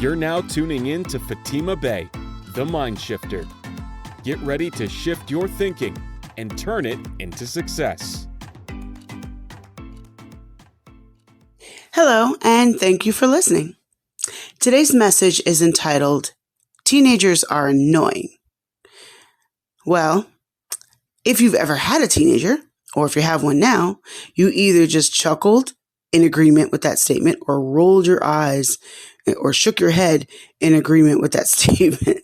You're now tuning in to Fatima Bay, the MindShifter. Get ready to shift your thinking and turn it into success. Hello, and thank you for listening. Today's message is entitled, Teenagers Are Annoying. Well, if you've ever had a teenager, or if you have one now, you either just chuckled in agreement with that statement or rolled your eyes or shook your head in agreement with that statement.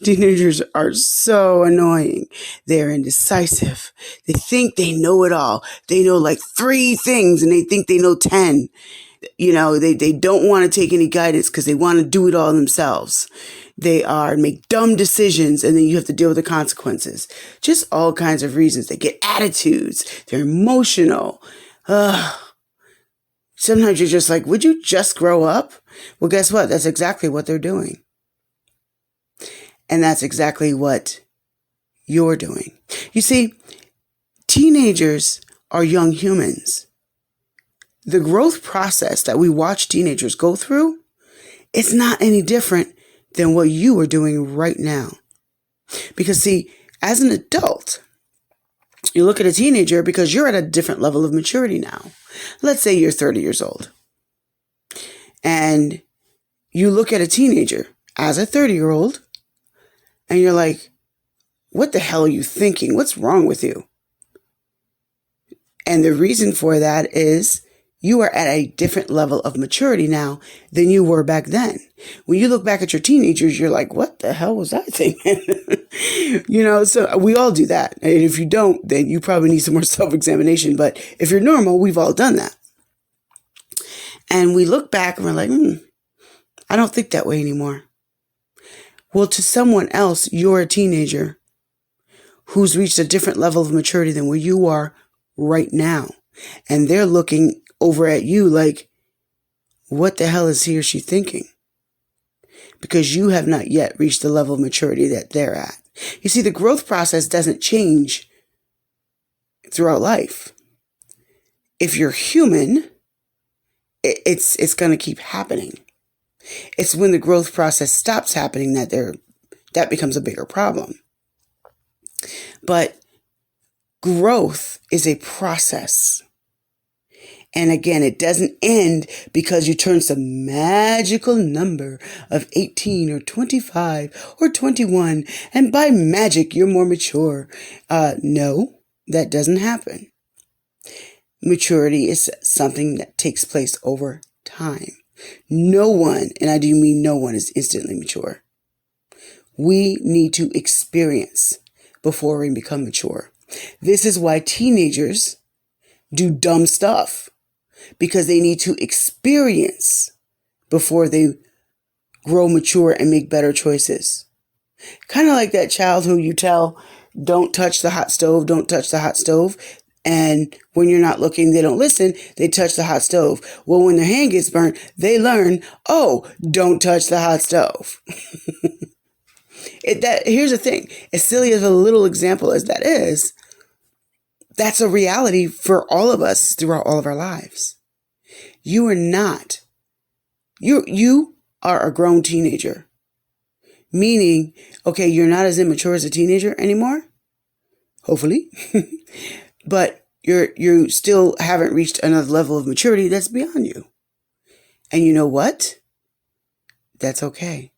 Teenagers are so annoying. They're indecisive. They think they know it all. They know like 3 things and they think they know 10. They don't want to take any guidance because they want to do it all themselves. They make dumb decisions and then you have to deal with the consequences. Just all kinds of reasons. They get attitudes. They're emotional. Sometimes you're just like, would you just grow up? Well, guess what? That's exactly what they're doing. And that's exactly what you're doing. You see, teenagers are young humans. The growth process that we watch teenagers go through, it's not any different than what you are doing right now. Because see, as an adult, you look at a teenager because you're at a different level of maturity now. Let's say you're 30 years old. And you look at a teenager as a 30-year-old and you're like, what the hell are you thinking? What's wrong with you? And the reason for that is you are at a different level of maturity now than you were back then. When you look back at your teenagers, you're like, what the hell was I thinking? So we all do that. And if you don't, then you probably need some more self-examination. But if you're normal, we've all done that. And we look back and we're like, I don't think that way anymore. Well, to someone else, you're a teenager who's reached a different level of maturity than where you are right now. And they're looking over at you like, what the hell is he or she thinking? Because you have not yet reached the level of maturity that they're at. You see, the growth process doesn't change throughout life. If you're human, it's going to keep happening. It's when the growth process stops happening that becomes a bigger problem. But growth is a process. And again, it doesn't end because you turn some magical number of 18 or 25 or 21 and by magic you're more mature. No, that doesn't happen. Maturity is something that takes place over time. No one, and I do mean no one, is instantly mature. We need to experience before we become mature. This is why teenagers do dumb stuff. Because they need to experience before they grow mature and make better choices. Kind of like that child who you tell, don't touch the hot stove, don't touch the hot stove. And when you're not looking, they don't listen, they touch the hot stove. Well, when their hand gets burnt, they learn, don't touch the hot stove. Here's the thing, as silly as a little example as that is, that's a reality for all of us throughout all of our lives. You are not. You are a grown teenager. Meaning, okay, you're not as immature as a teenager anymore. Hopefully. But you still haven't reached another level of maturity that's beyond you. And you know what? That's okay.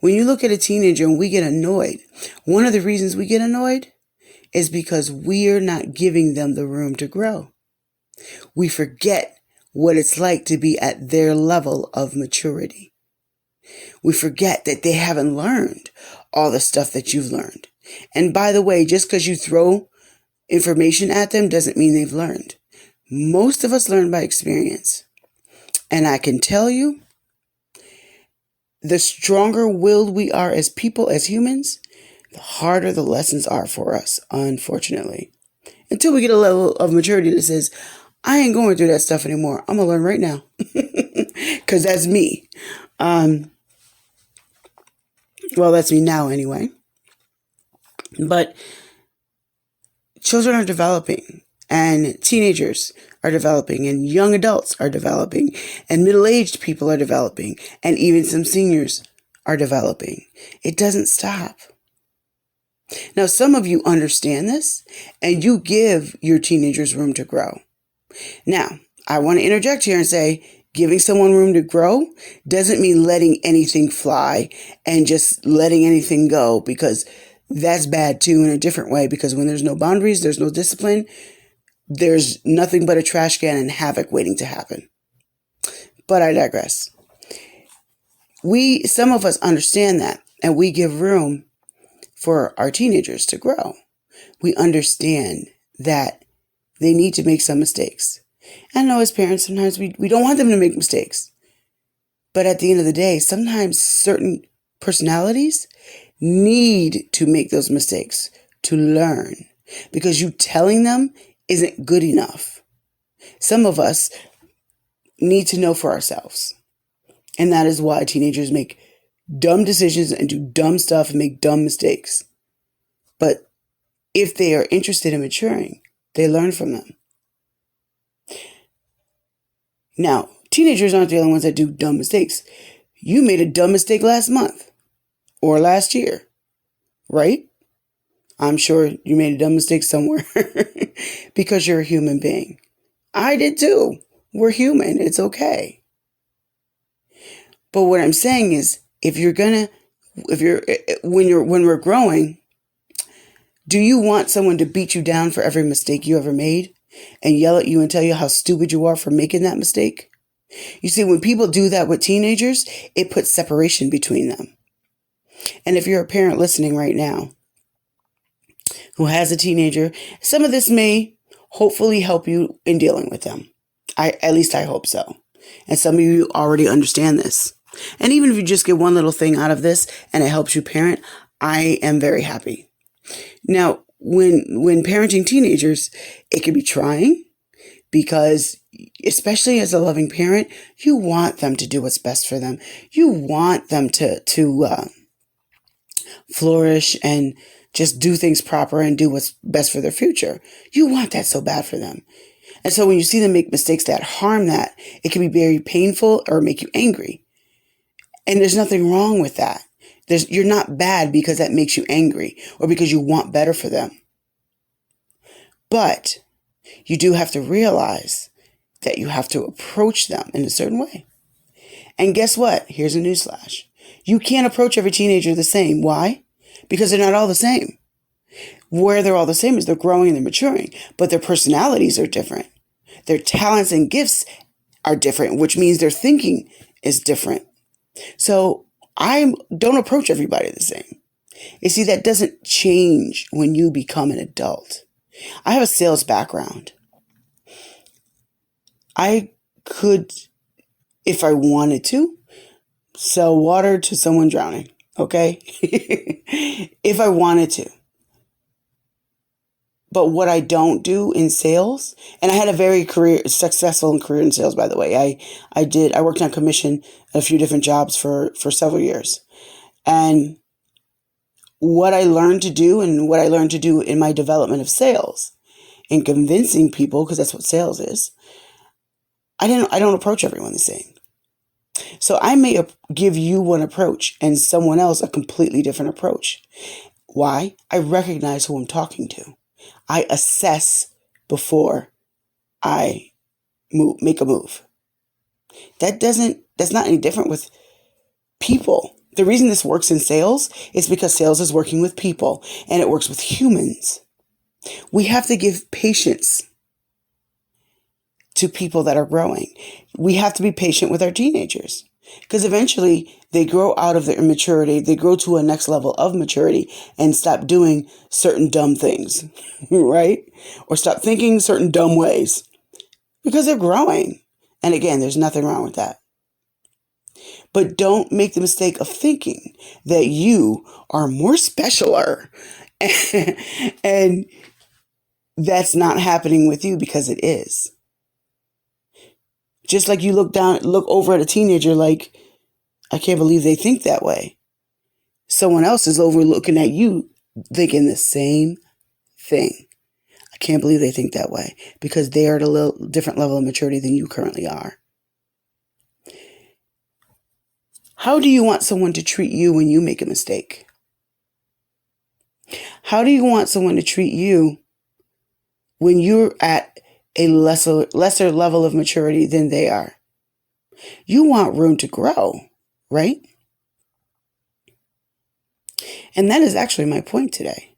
When you look at a teenager and we get annoyed, one of the reasons we get annoyed is because we're not giving them the room to grow. We forget what it's like to be at their level of maturity. We forget that they haven't learned all the stuff that you've learned. And by the way, just because you throw information at them doesn't mean they've learned. Most of us learn by experience. And I can tell you, the stronger willed we are as people, as humans, the harder the lessons are for us, unfortunately. Until we get a level of maturity that says, I ain't going through that stuff anymore. I'm going to learn right now. Because that's me. Well, that's me now anyway. But children are developing. and teenagers are developing, and young adults are developing, and middle-aged people are developing, and even some seniors are developing. It doesn't stop. Now, some of you understand this, and you give your teenagers room to grow. Now, I want to interject here and say, giving someone room to grow doesn't mean letting anything fly and just letting anything go, because that's bad too in a different way, because when there's no boundaries, there's no discipline, there's nothing but a trash can and havoc waiting to happen. But I digress. Some of us understand that, and we give room for our teenagers to grow. We understand that they need to make some mistakes. I know as parents, sometimes we don't want them to make mistakes. But at the end of the day, sometimes certain personalities need to make those mistakes to learn, because you telling them isn't good enough. Some of us need to know for ourselves. And that is why teenagers make dumb decisions and do dumb stuff and make dumb mistakes. But if they are interested in maturing, they learn from them. Now, teenagers aren't the only ones that do dumb mistakes. You made a dumb mistake last month or last year, right? I'm sure you made a dumb mistake somewhere because you're a human being. I did too. We're human. It's okay. But what I'm saying is, when we're growing, do you want someone to beat you down for every mistake you ever made and yell at you and tell you how stupid you are for making that mistake? You see, when people do that with teenagers, it puts separation between them. And if you're a parent listening right now who has a teenager, some of this may hopefully help you in dealing with them. At least I hope so. And some of you already understand this. And even if you just get one little thing out of this and it helps you parent, I am very happy. Now, when parenting teenagers, it can be trying, because especially as a loving parent, you want them to do what's best for them. You want them to flourish and just do things proper and do what's best for their future. You want that so bad for them. And so when you see them make mistakes that harm that, it can be very painful or make you angry. And there's nothing wrong with that. You're not bad because that makes you angry or because you want better for them. But you do have to realize that you have to approach them in a certain way. And guess what? Here's a newsflash. You can't approach every teenager the same. Why? Because they're not all the same. Where they're all the same is they're growing and they're maturing, but their personalities are different. Their talents and gifts are different, which means their thinking is different. So I don't approach everybody the same. You see, that doesn't change when you become an adult. I have a sales background. I could, if I wanted to, sell water to someone drowning. Okay? If I wanted to. But what I don't do in sales, and I had a very successful career in sales, by the way. I worked on commission at a few different jobs for several years. And what I learned to do and what I learned to do in my development of sales and convincing people, because that's what sales is, I don't approach everyone the same. So I may give you one approach and someone else a completely different approach. Why? I recognize who I'm talking to. I assess before I make a move. That's not any different with people. The reason this works in sales is because sales is working with people and it works with humans. We have to give patience to people that are growing. We have to be patient with our teenagers because eventually they grow out of their immaturity. They grow to a next level of maturity and stop doing certain dumb things, right? Or stop thinking certain dumb ways because they're growing. And again, there's nothing wrong with that. But don't make the mistake of thinking that you are more specialer and that's not happening with you, because it is. Just like you look over at a teenager like, I can't believe they think that way. Someone else is over looking at you thinking the same thing. I can't believe they think that way, because they are at a little different level of maturity than you currently are. How do you want someone to treat you when you make a mistake? How do you want someone to treat you when you're at a lesser level of maturity than they are? You want room to grow, right? And that is actually my point today.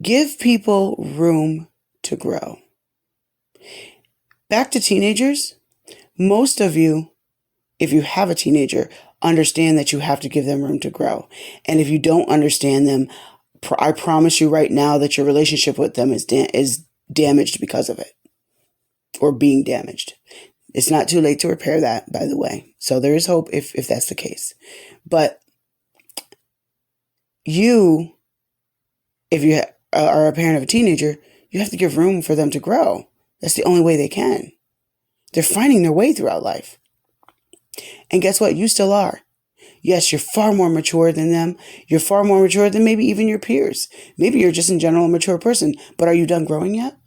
Give people room to grow. Back to teenagers. Most of you, if you have a teenager, understand that you have to give them room to grow. And if you don't understand them, I promise you right now that your relationship with them is damaged because of it, or being damaged. It's not too late to repair that, by the way. So there is hope if that's the case. But you, if you are a parent of a teenager, you have to give room for them to grow. That's the only way they can. They're finding their way throughout life. And guess what? You still are. Yes, you're far more mature than them. You're far more mature than maybe even your peers. Maybe you're just in general a mature person, but are you done growing yet?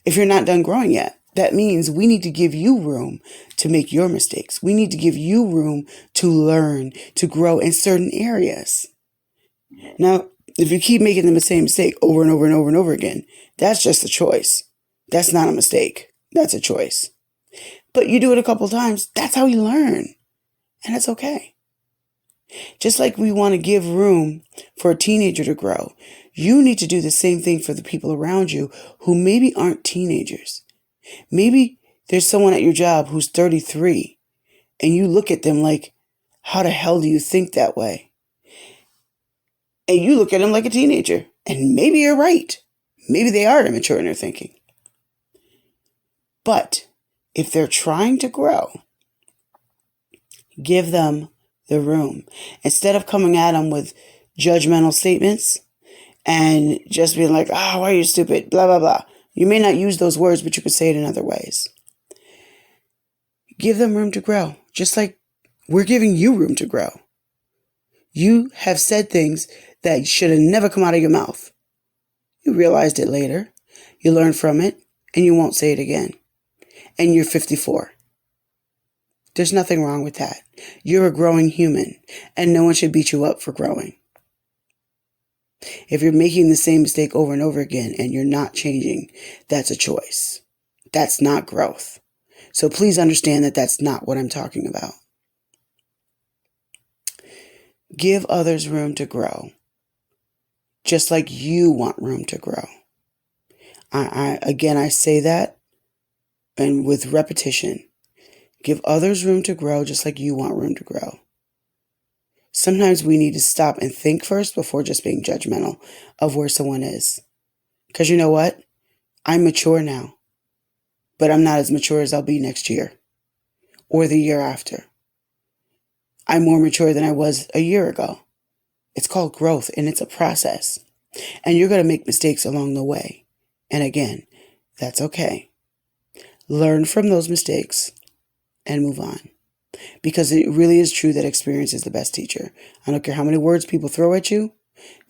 If you're not done growing yet, that means we need to give you room to make your mistakes. We need to give you room to learn, to grow in certain areas. Now, if you keep making the same mistake over and over and over and over again, that's just a choice. That's not a mistake. That's a choice. But you do it a couple times, that's how you learn. And it's okay. Just like we want to give room for a teenager to grow, you need to do the same thing for the people around you who maybe aren't teenagers. Maybe there's someone at your job who's 33 and you look at them like, how the hell do you think that way? And you look at them like a teenager, and maybe you're right. Maybe they are immature in their thinking. But if they're trying to grow, give them the room. Instead of coming at them with judgmental statements and just being like, why are you stupid? Blah, blah, blah. You may not use those words, but you could say it in other ways. Give them room to grow, just like we're giving you room to grow. You have said things that should have never come out of your mouth. You realized it later. You learned from it, and you won't say it again. And you're 54. There's nothing wrong with that. You're a growing human, and no one should beat you up for growing. If you're making the same mistake over and over again and you're not changing, that's a choice. That's not growth. So please understand that that's not what I'm talking about. Give others room to grow, just like you want room to grow. I say that, and with repetition, give others room to grow just like you want room to grow. Sometimes we need to stop and think first before just being judgmental of where someone is. Because you know what? I'm mature now, but I'm not as mature as I'll be next year or the year after. I'm more mature than I was a year ago. It's called growth, and it's a process. And you're going to make mistakes along the way. And again, that's okay. Learn from those mistakes and move on. Because it really is true that experience is the best teacher. I don't care how many words people throw at you.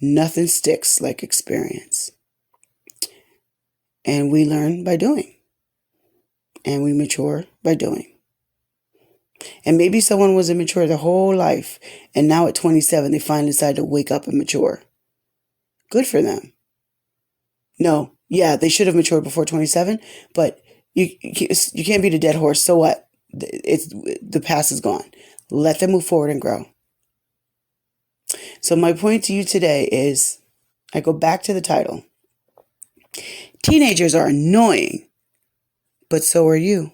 Nothing sticks like experience. And we learn by doing. And we mature by doing. And maybe someone was immature their whole life, and now at 27, they finally decide to wake up and mature. Good for them. No, yeah, they should have matured before 27, but you can't beat a dead horse. So what? The past is gone. Let them move forward and grow. So my point to you today is, I go back to the title. Teenagers are annoying, but so are you.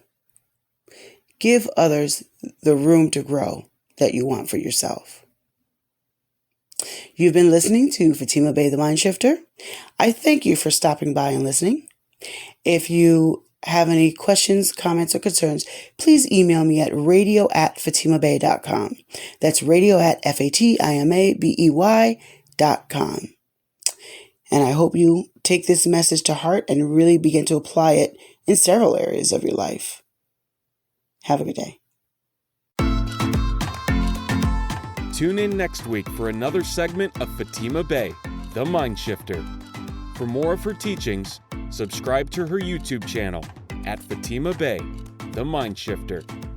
Give others the room to grow that you want for yourself. You've been listening to Fatima Bey, the MindShifter. I thank you for stopping by and listening. If you have any questions, comments, or concerns, please email me at radio@fatimabey.com. That's radio@fatimabey.com. And I hope you take this message to heart and really begin to apply it in several areas of your life. Have a good day. Tune in next week for another segment of Fatima Bey, the MindShifter. For more of her teachings, subscribe to her YouTube channel at Fatima Bey, the MindShifter.